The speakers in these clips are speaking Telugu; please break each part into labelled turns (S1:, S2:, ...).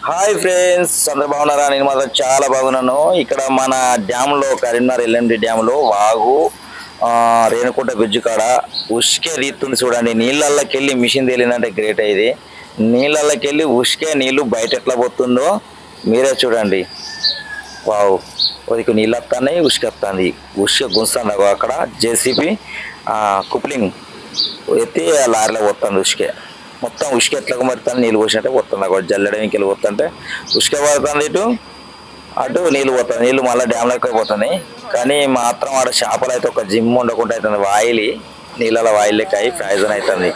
S1: హాయ్ ఫ్రెండ్స్, అందరు బాగున్నారా? నేను మాత్రం చాలా బాగున్నాను. ఇక్కడ మన డ్యామ్లో, కరీంనగర్ ఎల్ఎండి డ్యామ్లో వాగు, రేణుకుంట బ్రిడ్జ్ కాడ ఉష్కే రీతుంది చూడండి. నీళ్ళల్లోకి వెళ్ళి మిషన్ తేలిందంటే గ్రేట్. ఇది నీళ్ళల్లోకి వెళ్ళి ఉష్కే నీళ్ళు బయట ఎట్లా పోతుందో మీరే చూడండి. వావ్, ఉదికి నీళ్ళు వస్తున్నాయి, ఉష్క వస్తుంది. ఉష్క గుంస్తుంది అక్కడ. జేసీబీ కుప్లింగ్ ఎత్తి లారీలో పోతుంది ఉష్కే. మొత్తం ఉష్క ఎట్లా మరుతుంది, నీళ్ళు పోసినట్టే పోతుంది. అక్కడ జల్లెడకి వెళ్ళి పోతుంటే ఉష్క పడుతుంది, ఇటు అటు నీళ్ళు పోతుంది. నీళ్ళు మళ్ళీ డ్యామ్లోకి పోతున్నాయి. కానీ మాత్రం ఆడ చేపలు అయితే ఒక జిమ్ ఉండకుండా అవుతుంది. వాయిలి నీళ్ళలో వాయిల్ లెక్క అయి ఫ్రైజన్ అవుతుంది.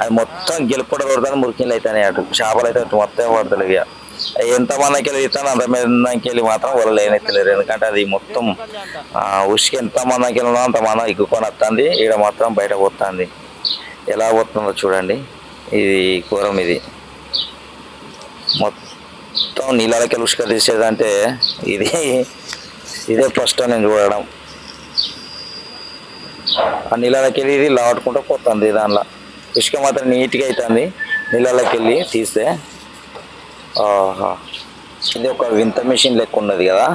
S1: అది మొత్తం గెలుపుడ పడుతుంది, మురికిళ్ళు అవుతాయి. అటు చేపలు అయితే అటు మొత్తం పడుతుంది. ఇక ఎంత మందికి వెళ్ళి తీస్తాను అంత మందికి వెళ్ళి మాత్రం వాళ్ళు లేనెత్తలేరు. ఎందుకంటే అది మొత్తం ఉష్క ఎంత మందికి వెళ్ళినా అంత మంది ఎక్కుకొని వస్తుంది. ఈడ మాత్రం బయట పోతుంది. ఎలా పోతుందో చూడండి. ఇది ఘోరం. ఇది మొత్తం నీళ్ళకి ఉష్క తీసేదంటే ఇదే ఫస్ట్ నేను చూడడం. ఆ నీళ్ళకి వెళ్ళి ఇది లావట్టుకుంటూ పోతుంది. దానిలో ఉష్క మాత్రం నీట్గా అవుతుంది నీళ్ళకి వెళ్ళి తీస్తే. ఇది ఒక వింత మిషన్ లెక్క ఉన్నది కదా.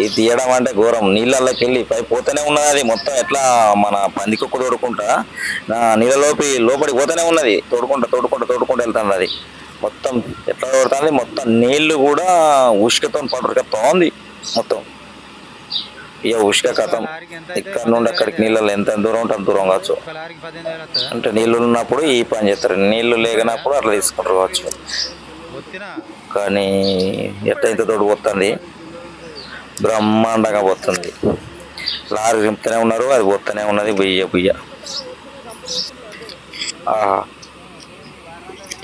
S1: ఇది తీయడం అంటే ఘోరం. నీళ్ళకి వెళ్ళి పై పోతూనే ఉన్నది. అది మొత్తం ఎట్లా మన పందికొక్కు తోడుకుంటా లోపలికి పోతూనే ఉన్నది. తోడుకుంటూ వెళ్తుంది. అది మొత్తం ఎట్లా తోడుతుంది. మొత్తం నీళ్లు కూడా ఉష్కతో పడుతుంది మొత్తం. ఇక ఉష్క కథం. ఇక్కడ నుండి అక్కడికి నీళ్ళలో ఎంత దూరం ఉంటే అంత దూరం కావచ్చు. అంటే నీళ్ళు ఉన్నప్పుడు ఈ పని చేస్తారు, నీళ్లు లేనప్పుడు అట్లా తీసుకుంటారు కావచ్చు. కానీ ఎట్లా ఇంత తోడు పోతుంది, బ్రహ్మాండంగా పోతుంది. లారీ దింపుతూనే ఉన్నారు, అది పోతూనే ఉన్నది. బుయ్య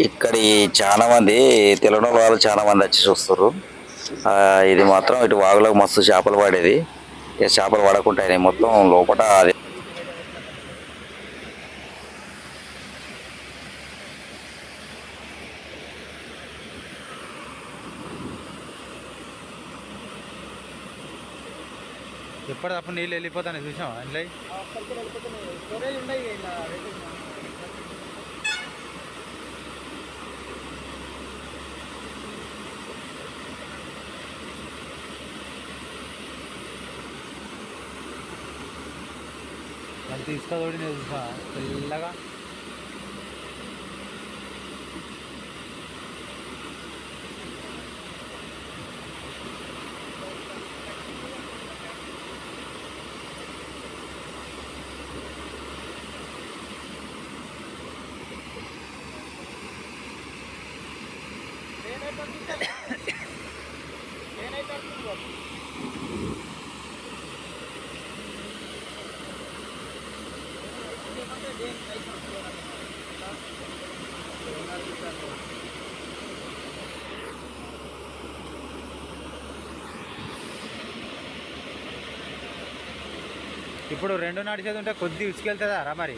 S1: ఇక్కడ చాలా మంది తెలియని వాళ్ళు చాలా మంది వచ్చి చూస్తారు. ఇది మాత్రం ఇటు వాగులో మస్తు చేపలు పడేది. ఇక చేపలు పడకుంటాయి మొత్తం లోపల. అది
S2: ఎప్పటికప్పుడు నీళ్ళు వెళ్ళిపోతాను చూసాం అందులో. అది ఇసుక తోడిన చూసా తెల్లగా. ఇప్పుడు రెండు నడిచేది ఉంటే కొద్ది ఉసుకెళ్తుందా రా మరి.